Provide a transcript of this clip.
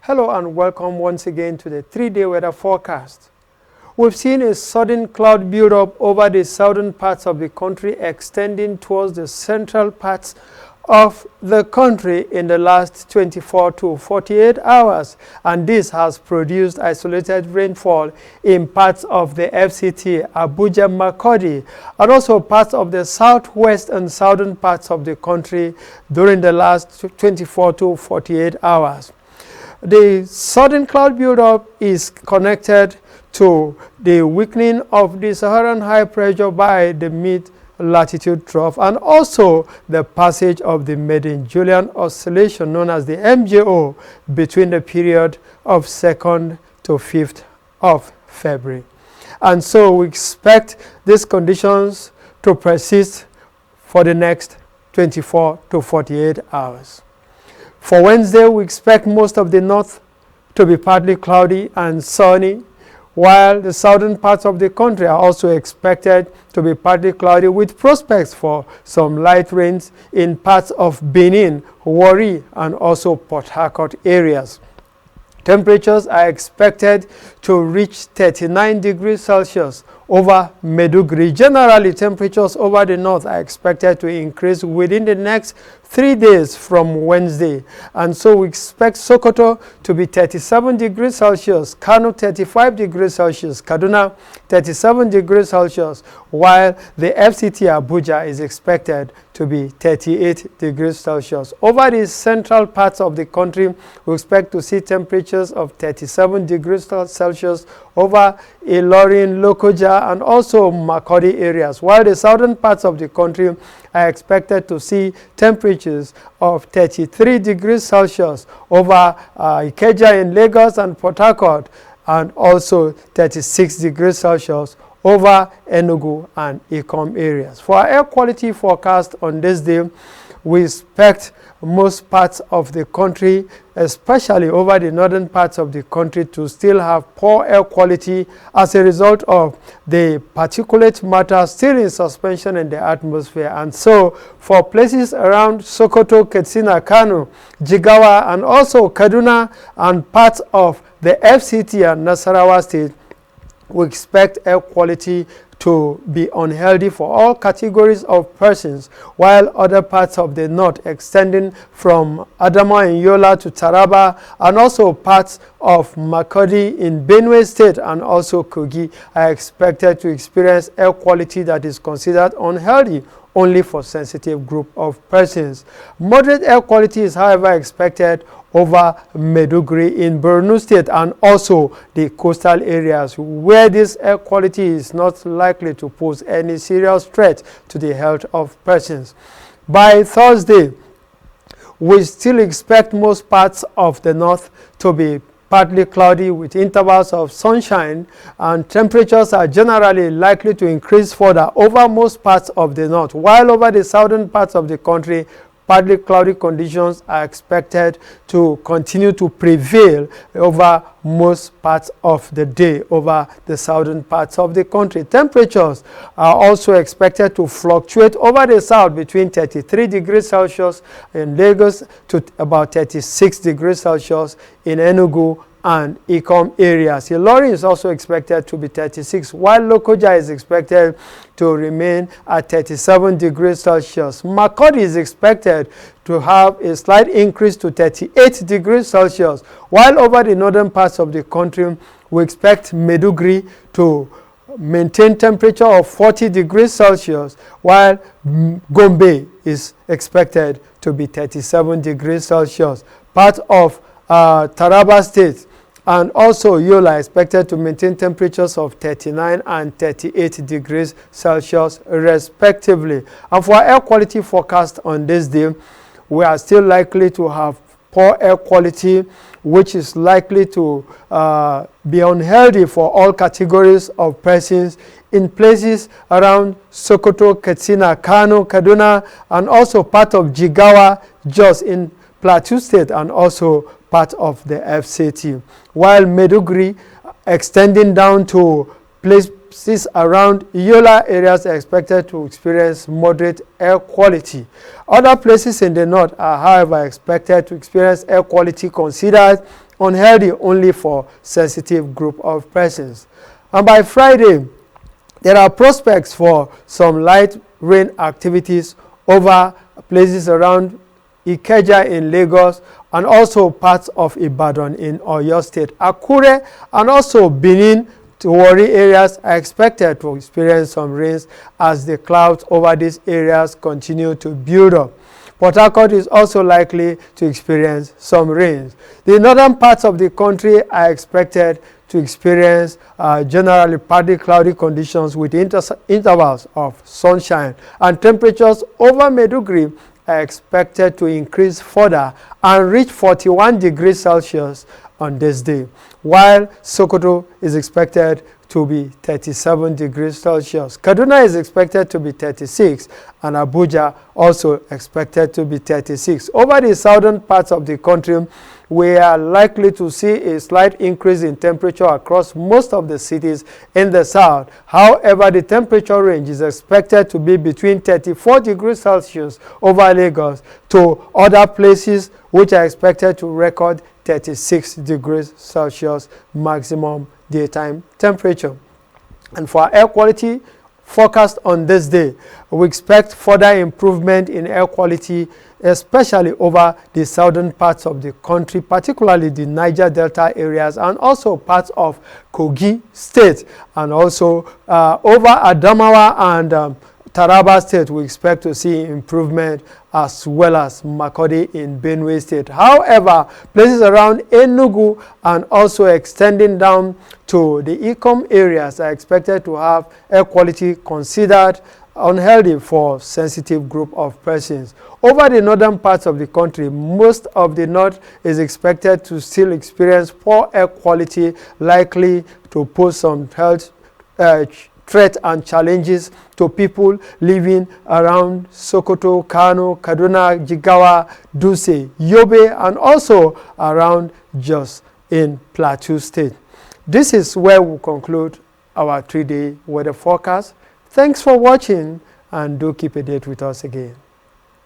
Hello and welcome once again to the 3-day weather forecast. We've seen a sudden cloud build-up over the southern parts of the country extending towards the central parts of the country in the last 24 to 48 hours, and this has produced isolated rainfall in parts of the FCT, Abuja, Makurdi, and also parts of the southwest and southern parts of the country during the last 24 to 48 hours. The sudden cloud buildup is connected to the weakening of the Saharan high pressure by the mid-latitude trough and also the passage of the Median-Julian oscillation known as the MJO between the period of 2nd to 5th of February. And so we expect these conditions to persist for the next 24 to 48 hours. For Wednesday, we expect most of the north to be partly cloudy and sunny, while the southern parts of the country are also expected to be partly cloudy with prospects for some light rains in parts of Benin, Warri, and also Port Harcourt areas. Temperatures are expected to reach 39 degrees Celsius over Maiduguri. Generally, temperatures over the north are expected to increase within the next 3 days from Wednesday. And so we expect Sokoto to be 37 degrees Celsius, Kano 35 degrees Celsius, Kaduna 37 degrees Celsius, while the FCT Abuja is expected to be 38 degrees Celsius. Over the central parts of the country, we expect to see temperatures of 37 degrees Celsius over Ilorin, Lokoja, and also Makurdi areas, while the southern parts of the country are expected to see temperatures of 33 degrees Celsius over Ikeja in Lagos and Port Harcourt, and also 36 degrees Celsius over Enugu and Ikom areas. For our air quality forecast on this day, we expect most parts of the country, especially over the northern parts of the country, to still have poor air quality as a result of the particulate matter still in suspension in the atmosphere. And so for places around Sokoto, Katsina, Kano, Jigawa, and also Kaduna and parts of the FCT and Nasarawa state, we expect air quality to be unhealthy for all categories of persons, while other parts of the north extending from Adamawa and Yola to Taraba and also parts of Makurdi in Benue State and also Kogi are expected to experience air quality that is considered unhealthy only for sensitive group of persons. Moderate air quality is, however, expected over Maiduguri in Borno State and also the coastal areas where this air quality is not likely to pose any serious threat to the health of persons. By Thursday, we still expect most parts of the north to be partly cloudy with intervals of sunshine, and temperatures are generally likely to increase further over most parts of the north, while over the southern parts of the country, partly cloudy conditions are expected to continue to prevail over most parts of the day over the southern parts of the country. Temperatures are also expected to fluctuate over the south between 33 degrees Celsius in Lagos to about 36 degrees Celsius in Enugu and Ikom areas. Ilorin is also expected to be 36, while Lokoja is expected to remain at 37 degrees Celsius. Makurdi is expected to have a slight increase to 38 degrees Celsius, while over the northern parts of the country, we expect Maiduguri to maintain temperature of 40 degrees Celsius, while Gombe is expected to be 37 degrees Celsius. Part of Taraba State and also Yola expected to maintain temperatures of 39 and 38 degrees Celsius respectively. And for air quality forecast on this day, we are still likely to have poor air quality, which is likely to be unhealthy for all categories of persons in places around Sokoto, Katsina, Kano, Kaduna, and also part of Jigawa, Jos in Plateau State, and also part of the FCT, while Maiduguri extending down to places around Yola areas are expected to experience moderate air quality. Other places in the north are, however, expected to experience air quality considered unhealthy only for sensitive group of persons. And by Friday, there are prospects for some light rain activities over places around Ikeja in Lagos and also parts of Ibadan in Oyo State. Akure and also Benin to Warri areas are expected to experience some rains as the clouds over these areas continue to build up. Port Harcourt is also likely to experience some rains. The northern parts of the country are expected to experience generally partly cloudy conditions with intervals of sunshine, and temperatures over Maiduguri are expected to increase further and reach 41 degrees Celsius on this day, while Sokoto is expected to be 37 degrees Celsius. Kaduna is expected to be 36, and Abuja also expected to be 36. Over the southern parts of the country, we are likely to see a slight increase in temperature across most of the cities in the south. However, the temperature range is expected to be between 34 degrees Celsius over Lagos to other places which are expected to record 36 degrees Celsius maximum daytime temperature. And for air quality forecast on this day, we expect further improvement in air quality, especially over the southern parts of the country, particularly the Niger Delta areas and also parts of Kogi State, and also over Adamawa and Taraba State. We expect to see improvement, as well as Makurdi in Benue State. However, places around Enugu and also extending down to the Ikom areas are expected to have air quality considered unhealthy for sensitive group of persons. Over the northern parts of the country, most of the north is expected to still experience poor air quality, likely to pose some health threat and challenges to people living around Sokoto, Kano, Kaduna, Jigawa, Dutse, Yobe, and also around Jos in Plateau State. This is where we conclude our 3-day weather forecast. Thanks for watching, and do keep a date with us again.